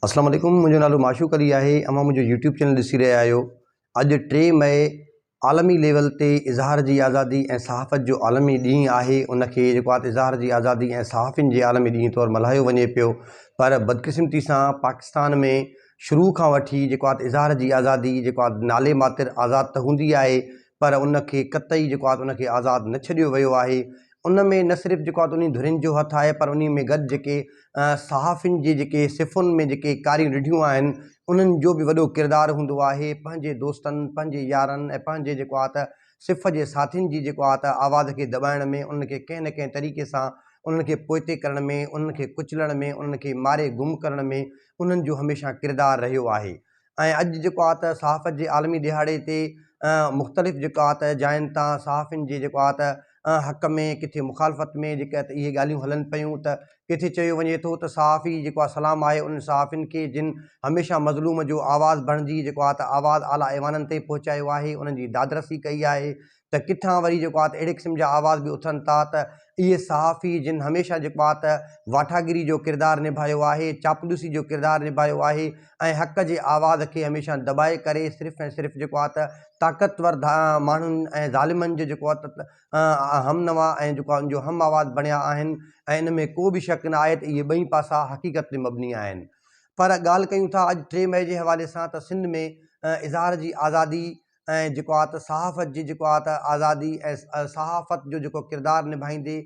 अस्सलाम वालेकुम। मुंहिंजो नालो माशूक अली आहे। अमां मुंहिंजो यूट्यूब चैनल ॾिसी रहिया आहियो। अॼु 3 मई आलमी लेवल ते इज़हार जी आज़ादी ऐं सहाफ़त जो आलमी ॾींहुं आहे। उनखे जेको आहे इज़हार जी आज़ादी ऐं सहाफ़ियुनि जे आलमी ॾींहुं तौरु मल्हायो वञे पियो। पर बदकिस्मती सां पाकिस्तान में शुरू खां वठी जेको आहे इज़हार जी आज़ादी जेको आहे नाले मातिर आज़ादु त हूंदी आहे, पर उनखे कतई जेको आहे उनखे आज़ादु न छॾियो वियो आहे। उन में न सिर्फ़ु जेको आहे उन धुरियुनि जो हथु आहे, पर उन में गॾु जेके सहाफ़ियुनि जे जेके सिफ़ुनि में जेके कारियूं ॾिठियूं आहिनि, उन्हनि जो बि वॾो किरदारु हूंदो आहे। पंहिंजे दोस्तनि, पंहिंजे यारनि ऐं पंहिंजे जेको आहे त सिफ़ जे साथियुनि जी जेको आहे त आवाज़ खे दॿाइण में, उनखे कंहिं न कंहिं तरीक़े सां उन्हनि खे पोइते करण में, उन्हनि खे कुचलण में, उन्हनि खे मारे गुम करण में उन्हनि जो हमेशह किरदारु रहियो आहे। ऐं अॼु जेको आहे त सहाफ़त जे आलमी दिहाड़े ते मुख़्तलिफ़ जेको आहे त जायुनि तां सहाफ़ियुनि जे जेको आहे त हक़ में, किथे मुखालफ़त में जेके त इहे ॻाल्हियूं हलनि पियूं त किथे चयो वञे थो त सहाफ़ी जेको आहे सलाम आहे उन सहाफ़ियुनि खे जिन हमेशह मज़लूम जो आवाज़ बणिजी जेको आहे त आवाज़ आला ऐवाननि ते पहुचायो आहे, उन्हनि जी दादरसी कई आहे। त किथां वरी जेको आहे त अहिड़े क़िस्म जा आवाज़ बि उथनि था त इहे सहाफ़ी जिन हमेशह जेको आहे त वाठागिरी जो किरदारु निभायो आहे, चापलूसी जो किरदारु निभायो आहे ऐं हक़ जे आवाज़ खे हमेशह दॿाए करे सिर्फ़ु ऐं सिर्फ़ु जेको आहे त ताक़तवर माण्हुनि ऐं ज़ालिमनि जो जेको आहे त हमनवा ऐं जेको आहे उनजो हम आवाज़ बणिया आहिनि। ऐं इन में को बि शक न आहे त इहे ॿई पासा हक़ीक़त ते मबनी आहिनि। पर ॻाल्हि कयूं था अॼु 3 मई जे हवाले सां त सिंध में इज़हार जी आज़ादी ऐं जेको आहे त सहाफ़त जी जेको आहे त आज़ादी ऐं सहाफ़त जो जेको किरदारु निभाईंदे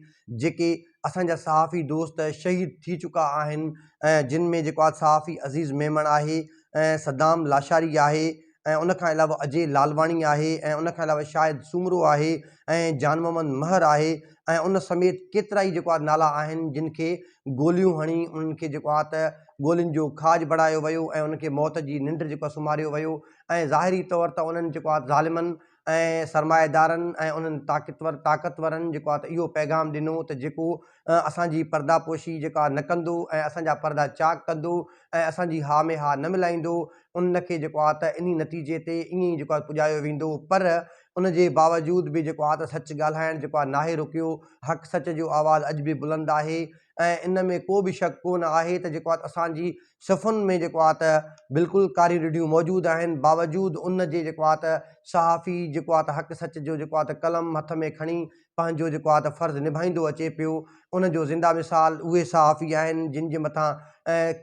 जेके असांजा सहाफ़ी दोस्त शहीद थी चुका आहिनि, जिन में जेको आहे सहाफ़ी अज़ीज़ मेमण आहे, ऐं सदाम लाशारी आहे, ऐं उनखां अलावा अजय लालवाणी आहे, ऐं उनखां अलावा शाहिद सूमरो आहे, ऐं जान मोहम्मद महर आहे, ऐं उन समेत केतिरा ई जेको आहे नाला आहिनि जिन खे गोलियूं हणी उन्हनि खे जेको आहे त गोलियुनि जो खाज बढ़ायो वियो ऐं उनखे मौत जी निंड जेको आहे सुम्हारियो वियो। ऐं ज़ाहिरी तौर त उन्हनि जेको आहे ज़ालिमनि ऐं सरमाएदारनि ऐं उन्हनि ताक़तवरनि जेको आहे त इहो पैगाम ॾिनो त जेको असांजी पर्दापोशी जेका न कंदो ऐं असांजा पर्दा चाक कंदो ऐं असांजी हा में हा न मिलाईंदो, उनखे जेको आहे त इन नतीजे ते ईअं ई जेको आहे पुॼायो वेंदो। पर उन जे बावजूद बि जेको आहे त सच ॻाल्हाइणु जेको आहे नाहे रुकियो। हक़ सच जो आवाज़ु अॼु बि बुलंद आहे ऐं इन में को बि शक कोन आहे त जेको आहे असांजी सफ़ुनि में जेको आहे त बिल्कुलु कारी रिडियूं मौजूदु आहिनि। बावजूद उन जे जेको आहे त सहाफ़ी जेको आहे त हक़ सच जो जेको आहे त कलम हथ में खणी पंहिंजो जेको आहे त फ़र्ज़ु निभाईंदो अचे पियो। उन जो ज़िंदा मिसाल उहे सहाफ़ी आहिनि जिन जे मथां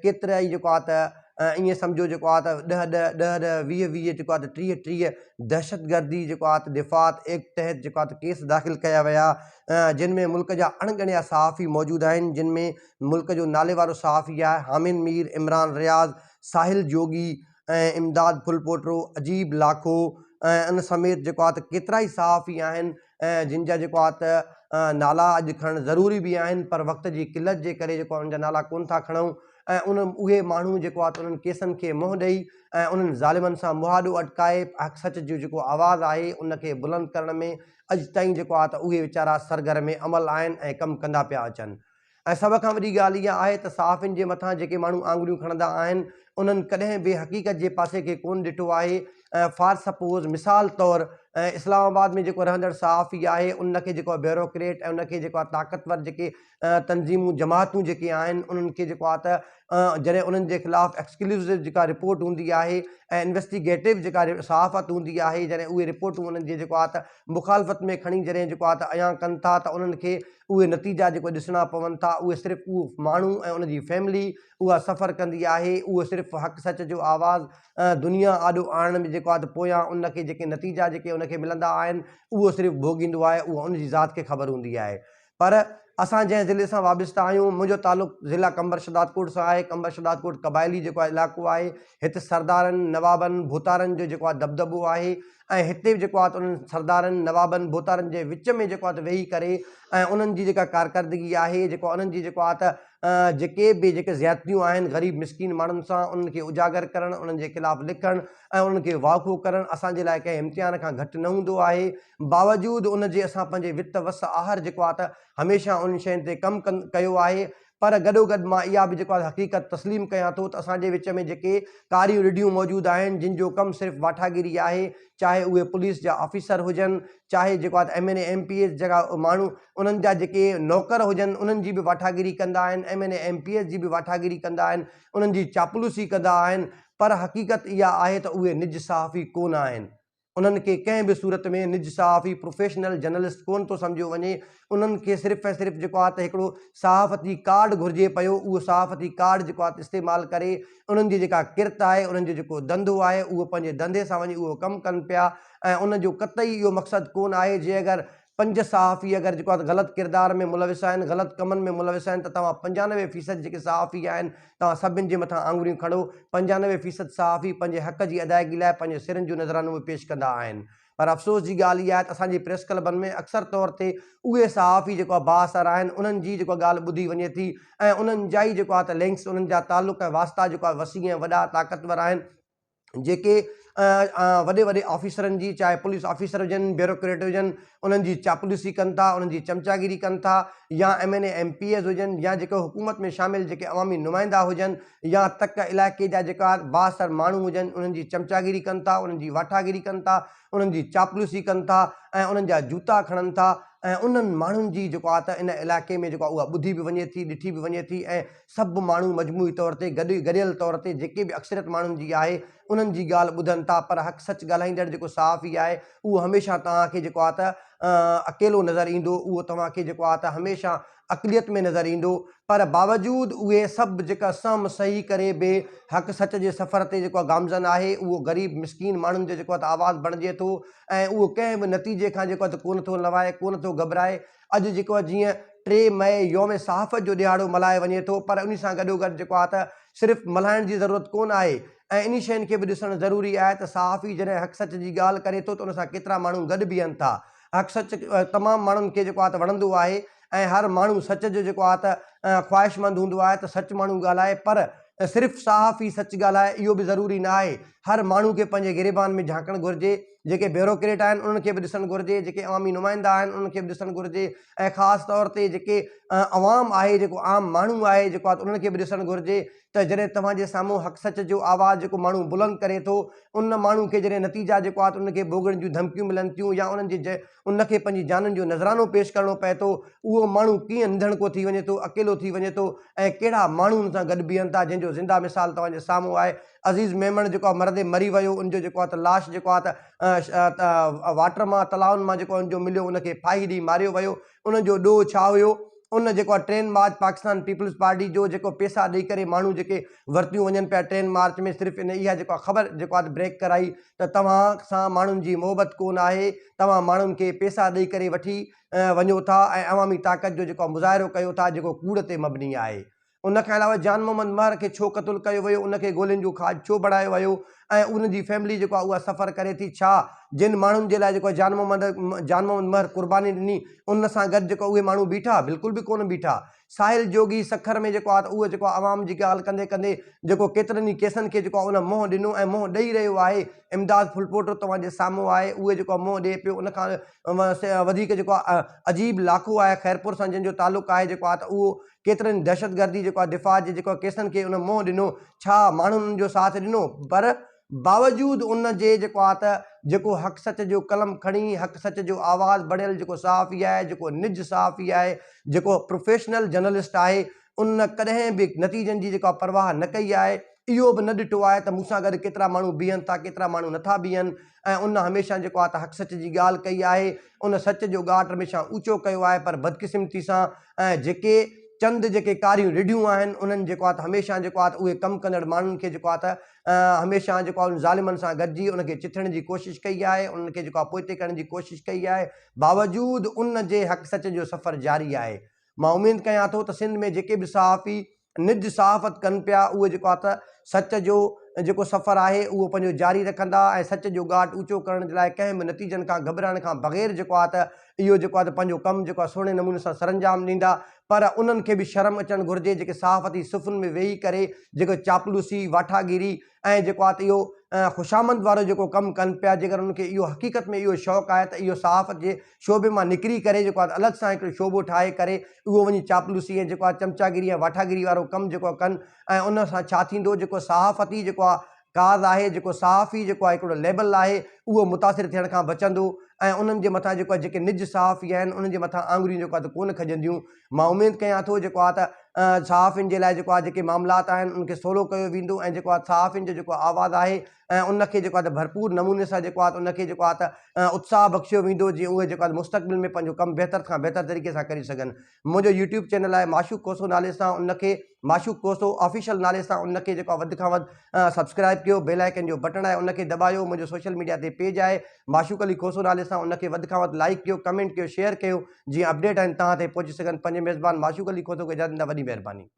केतिरा ई जेको आहे त ईअं सम्झो जेको आहे त 10-10, 20-20 जेको आहे त 30-30 दहशतगर्दी जेको आहे त दिफ़ात एक्ट तहत जेको आहे त केस दाख़िल कया विया, जिन में मुल्क जा अणगणिया सहाफ़ी मौजूदु आहिनि, जिन में मुल्क जो नाले वारो सहाफ़ी आहे हामिद मीर, इमरान रियाज़, साहिल जोगी, ऐं इमदाद फुलपोटो, अजीब लाखो, ऐं इन समेत जेको आहे त केतिरा ई सहाफ़ी आहिनि जिन जा जेको आहे त नाला अॼु खणणु ज़रूरी बि आहिनि, पर वक़्त जी क़िलत जे करे जेको आहे उनजा नाला कोन था खणूं। ऐं उहे माण्हू जेको आहे त उन्हनि केसनि खे मुंहुं ॾेई ऐं उन्हनि ज़ालिमनि सां मुहाॾो अटकाए हक़ सच जो जेको आवाज़ु आहे उनखे बुलंद करण में अॼु ताईं जेको आहे त उहे वीचारा सरगर्म अमल आहिनि ऐं कमु कंदा पिया अचनि। ऐं सभ खां वॾी ॻाल्हि इहा आहे त सहाफ़ियुनि जे मथां जेके माण्हू आङुरियूं खणंदा आहिनि उन्हनि कॾहिं बि हक़ीक़त जे पासे खे कोन ॾिठो आहे। फॉर सपोज़ मिसाल तौरु इस्लामाबाद में जेको रहंदड़ सहाफ़ी आहे उनखे जेको आहे ब्यूरोक्रेट ऐं उनखे जेको आहे ताक़तवर जेके तंज़ीमूं जमातूं जेके आहिनि उन्हनि खे जेको आहे त जॾहिं उन्हनि जे ख़िलाफ़ु एक्सक्लूसिव जेका रिपोर्ट हूंदी आहे ऐं इन्वेस्टिगेटिव जेका सहाफ़त हूंदी आहे, जॾहिं उहे रिपोर्टूं उन्हनि जे जेको आहे त मुखालफ़त में खणी जॾहिं जेको आहे त अयां कनि था त उन्हनि खे उहे नतीजा जेको ॾिसणा पवनि था। उहे सिर्फ़ु उहो माण्हू ऐं उनजी फैमिली उहा सफ़र कंदी आहे। उहो सिर्फ़ु हक़ सच जो आवाज़ु दुनिया आॾो आणण में जेको आहे त पोयां उनखे जेके नतीजा जेके उनखे मिलंदा आहिनि उहो सिर्फ़ु भोॻींदो आहे, उहो उनजी ज़ात खे ख़बर हूंदी आहे। पर असां जंहिं ज़िले सां वाबस्ता आहियूं, मुंहिंजो तालुक़ु ज़िला कंबर शदादकोट सां आहे। कंबर शदादकोट क़बाइली जेको आहे इलाइक़ो आहे। हिते सरदारनि, नवाबनि, भूतारनि जो जेको आहे दबदबो आहे ऐं हिते जेको आहे त उन्हनि सरदारनि, नवाबनि, भूतारनि जे विच में जेको आहे त वेही करे ऐं उन्हनि जी जेका कारकर्दगी आहे, जेको उन्हनि जी जेको आहे त जेके बि जेके ज़्यादतियूं आहिनि ग़रीब मिसकीन माण्हुनि सां उन्हनि खे उजागर करणु, उन्हनि जे ख़िलाफ़ु लिखणु ऐं उन्हनि खे वाक़ो करणु असांजे लाइ कंहिं इम्तिहान खां घटि न हूंदो आहे। बावजूद उन जे असां पंहिंजे वित वस आहर जेको आहे त हमेशह उन शयुनि ते कमु कयो आहे। पर गॾोगॾु मां इहा बि जेको आहे हक़ीक़त तस्लीम कयां थो त असांजे विच में जेके कारियूं रिढियूं मौजूदु आहिनि जिन जो कमु सिर्फ़ु वाठागिरी आहे, चाहे उहे पुलिस जा ऑफिसर हुजनि, चाहे जेको आहे MNA MPS जहिड़ा माण्हू उन्हनि जा जेके नौकर हुजनि उन्हनि जी बि वाठागिरी कंदा आहिनि, MNA MPS जी बि वाठागिरी कंदा आहिनि, उन्हनि जी चापलूसी कंदा आहिनि। पर हक़ीक़त इहा आहे त उहे निज सहाफ़ी कोन आहिनि। उन्हनि खे कंहिं बि सूरत में निज सहाफ़ी प्रोफेशनल जर्नलिस्ट कोन थो सम्झियो वञे। उन्हनि खे सिर्फ़ु ऐं सिर्फ़ु जेको आहे त हिकिड़ो सहाफ़ती कार्ड घुरिजे पियो, उहो सहाफ़ती कार्ड जेको आहे इस्तेमालु करे उन्हनि जी जेका किरत आहे, उन्हनि जो जेको धंधो आहे, उहो पंहिंजे धंधे सां वञी उहो कमु कनि पिया। ऐं उनजो कतई इहो मक़सदु कोन आहे जे अगरि 5 सहाफ़ी अगरि जेको आहे ग़लति किरदार में मुलविस आहिनि, ग़लति कमनि में मुलविस आहिनि, त तव्हां 95% जेके सहाफ़ी आहिनि तव्हां सभिनि जे मथां आङुरियूं खणो। 95% सहाफ़ी पंहिंजे हक़ जी अदायगी लाइ पंहिंजे सिरनि जो नज़रानो बि पेश कंदा आहिनि। पर अफ़सोस जी ॻाल्हि इहा आहे त असांजी प्रेस क्लबनि में अक्सर तौर ते उहे सहाफ़ी जेको आहे बाअसर आहिनि, उन्हनि जी जेको ॻाल्हि ॿुधी वञे थी ऐं उन्हनि जा ई जेको आहे त लिंक्स, उन्हनि जा तालुक ऐं वास्ता जेको आहे वसी ऐं वॾा ताक़तवर आहिनि जेके वॾे वॾे ऑफिसरनि जी, चाहे पुलिस ऑफिसर हुजनि, ब्यूरोक्रेट हुजनि, उन्हनि जी चापलूसी कनि था, उन्हनि जी चमचागिरी कनि था, या MNA MPS हुजनि, या जेके हुकूमत में शामिल जेके अवामी नुमाइंदा हुजनि, या तक इलाइक़े जा जेका बाअसर माण्हू हुजनि, उन्हनि जी चमचागिरी कनि था, उन्हनि जी वाठागिरी कनि था, उन्हनि जी चापलूसी कनि था ऐं उन्हनि जा जूता खणनि था। ऐं उन्हनि माण्हुनि जी जेको आहे त इन इलाइक़े में जेको आहे उहा ॿुधी बि वञे थी, ॾिठी बि वञे थी। ऐं सभु माण्हू मजमूई तौर ते गॾियल तौर ते जेके बि अक्सरियत माण्हुनि जी आहे उन्हनि जी ॻाल्हि ॿुधनि था। पर हक़ सच ॻाल्हाईंदड़ जेको सहाफ़ी आहे उहो हमेशह तव्हांखे जेको आहे त अकेलो नज़र ईंदो, उहो तव्हांखे जेको आहे त हमेशह अक़लियत में नज़र ईंदो। पर बावजूदु उहे सभु जेका सम सही करे बि हक़ सच जे सफ़र ते जेको आहे गामज़न आहे, उहो ग़रीब मिसकीन माण्हुनि जो जेको आहे त आवाज़ु बणिजे थो ऐं उहो कंहिं बि नतीजे खां जेको आहे त कोन थो लवाए, कोन थो घबराए। अॼु जेको आहे जीअं 3 मई यौम सहाफ़त जो ॾियारो मल्हाए वञे थो, पर उन सां गॾोगॾु जेको आहे त सिर्फ़ु मल्हाइण जी ज़रूरत कोन आहे ऐं इन शयुनि खे बि ॾिसणु ज़रूरी आहे त सहाफ़ी जॾहिं हक़ सच जी ॻाल्हि करे थो त उन सां केतिरा माण्हू गॾु बीहनि था। हक़ सच तमामु माण्हुनि खे जेको आहे त वणंदो आहे ऐं हर माण्हू सच जो जेको आहे त ख़्वाहिशमंद हूंदो आहे त सच माण्हू ॻाल्हाए। पर सिर्फ़ु सहाफ़ी सच ॻाल्हाए इहो बि ज़रूरी न आहे। हर माण्हू खे पंहिंजे गिरेबान में झांकणु घुरिजे। जेके ब्यूरोक्रेट आहिनि उन्हनि खे बि ॾिसणु घुरिजे, जेके अवामी नुमाइंदा आहिनि उन्हनि खे बि ॾिसणु घुरिजे ऐं ख़ासि तौर ते जेके अवाम आहे, जेको आम माण्हू आहे जेको आहे त उन्हनि खे बि ॾिसणु घुरिजे त जॾहिं तव्हांजे साम्हूं हक़ सच जो आवाज़ु जेको माण्हू बुलंद करे थो, उन माण्हू खे जॾहिं नतीजा जेको आहे त उनखे भोगण जूं धमकियूं मिलनि थियूं या उन्हनि जे उनखे पंहिंजी जाननि जो नज़रानो पेश करिणो पए थो, उहो माण्हू कीअं निधणको थी वञे थो, अकेलो थी वञे थो ऐं कहिड़ा माण्हू उन सां गॾु बीहनि था। जंहिंजो ज़िंदा मिसाल तव्हांजे साम्हूं आहे अज़ीज़ मेमण जेको आहे मर्दे मरी वियो, उनजो जेको आहे त लाश जेको आहे त वाटर मां, तलाउनि मां जेको उनजो मिलियो, उनखे फाही ॾेई मारियो वियो। उनजो ॾोह छा हुयो? उन जेको आहे ट्रेन मार्च पाकिस्तान पीपल्स पार्टी जो जेको पैसा ॾेई करे माण्हू जेके वरितियूं वञनि पिया ट्रेन मार्च में, सिर्फ़ु इन इहा जेको आहे ख़बर जेको आहे ब्रेक कराई त तव्हां सां माण्हुनि जी मोहबत कोन आहे, तव्हां माण्हुनि खे पैसा ॾेई करे वठी वञो था ऐं अवामी ताक़त जो जेको मुज़ाहिरो कयो था जेको कूड़ ते मबनी आहे। उन खां अलावा जान मोहम्मद महर खे छो क़तलु कयो वियो, उनखे गोलियुनि जो खाज छो बढ़ायो वियो ऐं उनजी फैमिली जेको आहे उहा सफ़र करे थी छा? जिन माण्हुनि जे लाइ जेको आहे जान मोहम्मद महर क़ुर्बानी ॾिनी, उन सां गॾु जेको उहे माण्हू बीठा? बिल्कुलु बि कोन बीठा। साहिल जोगी सखर में जेको आहे त उहो जेको आहे आवाम जी ॻाल्हि कंदे कंदे जेको केतिरनि ई केसनि खे जेको आहे उन मोह ॾिनो ऐं मोह ॾेई रहियो आहे। इमदाद फुलपोटो तव्हांजे साम्हूं आहे, उहे जेको आहे मोह ॾिए पियो। उनखां वधीक जेको आहे अजीब लाखो आहे ख़ैरपुर सां जंहिंजो तालुक़ु आहे जेको आहे त उहो केतिरनि दहशतगर्दी जेको आहे दिफ़ा जे जेको केसनि खे उन मोह ॾिनो। छा माण्हुनि जो साथ ॾिनो? पर बावजूदु उन जे जेको आहे त जेको हक़ सच जो कलम खणी हक़ सच जो आवाज़ु बढ़ियल जेको सहाफ़ी आहे, जेको निज सहाफ़ी आहे, जेको प्रोफेशनल जर्नलिस्ट आहे, उन कॾहिं बि नतीजनि जी जेका परवाह न कई आहे। इहो बि न ॾिठो आहे त मूंसां गॾु केतिरा माण्हू बीहनि था, केतिरा माण्हू नथा बीहनि ऐं उन हमेशह जेको आहे त हक़ सच जी ॻाल्हि कई आहे। उन सच जो ॻाट हमेशह ऊचो कयो आहे। पर बदकिस्मती सां ऐं जेके चंद जेके कारियूं रिढियूं आहिनि उन्हनि जेको आहे त हमेशह जेको आहे त उहे कमु कंदड़ माण्हुनि खे जेको आहे त हमेशह जेको आहे उन ज़ालिमनि सां गॾिजी उनखे चिथण जी कोशिशि कई आहे, उनखे जेको आहे पोइते करण जी कोशिशि कई आहे। बावजूदु उन जे हक़ सच जो सफ़र जारी आहे। मां उमेदु कयां थो त सिंध में जेके बि सहाफ़ी निज सहाफ़त कनि पिया, उहे जेको आहे त सच जो जेको सफ़र आहे उहो पंहिंजो जारी रखंदा ऐं सच जो ॻाट ऊचो करण जे लाइ कंहिं बि नतीजनि खां घबराइण खां बग़ैर जेको आहे त इहो जेको आहे त पंहिंजो कमु जेको आहे सुहिणे नमूने सां सरंजाम ॾींदा। पर उन्हनि खे बि शर्म अचणु घुरिजे जेके सहाफ़ती सुफ़ुनि में वेही करे जेको चापलूसी, वाठागिरी ऐं जेको आहे त इहो ख़ुशामंद वारो जेको कमु कनि पिया, जेकर उनखे इहो हक़ीक़त में इहो शौक़ु आहे त इहो सहाफ़त जे शोबे मां निकिरी करे जेको आहे अलॻि सां हिकिड़ो शोबो ठाहे करे उहो वञी चापलूसी ऐं जेको आहे चमचागिरी ऐं वाठागिरी वारो कमु जेको आहे कनि, ऐं उन सां छा थींदो, जेको सहाफ़ती जेको आहे काज़ आहे, जेको सहाफ़ी जेको आहे हिकिड़ो लेबल आहे, उहो मुतासिर थियण खां बचंदो ऐं उन्हनि जे मथां जेको आहे जेके निज सहाफ़ी आहिनि उन्हनि जे मथां आङुरियूं जेको आहे त कोन खजंदियूं। मां उमेदु कयां थो जेको आहे त सहाफ़ियुनि जे लाइ जेको आहे जेके मामलात आहिनि उनखे सवलो कयो वेंदो ऐं जेको आहे सहाफ़ियुनि जो जेको आवाज़ु आहे ऐं उनखे जेको आहे त भरपूर नमूने सां जेको आहे त उनखे जेको आहे त उत्साह बख़्शियो वेंदो, जीअं उहे जेको आहे मुस्तक़बिल में पंहिंजो कमु बहितर खां बहितर तरीक़े सां करे सघनि। मुंहिंजो यूट्यूब चैनल आहे माशूक़ कोसो नाले सां, उनखे माशूक़ कोसो ऑफिशियल नाले सां उनखे जेको आहे वधि खां वधि सब्सक्राइब कयो, बेल आइकन जो बटन आहे उनखे दॿायो। मुंहिंजो सोशल मीडिया ते पेज आहे माशूक़ अली कोसो नाले सां, उनखे वधि खां वधि लाइक कयो, कमेंट कयो, शेयर कयो, जीअं अपडेट आहिनि तव्हां ते पहुची सघनि। पंहिंजे मेज़बान माशूक़ अली कोसो खे इजाज़त ॾींदा, वॾी महिरबानी।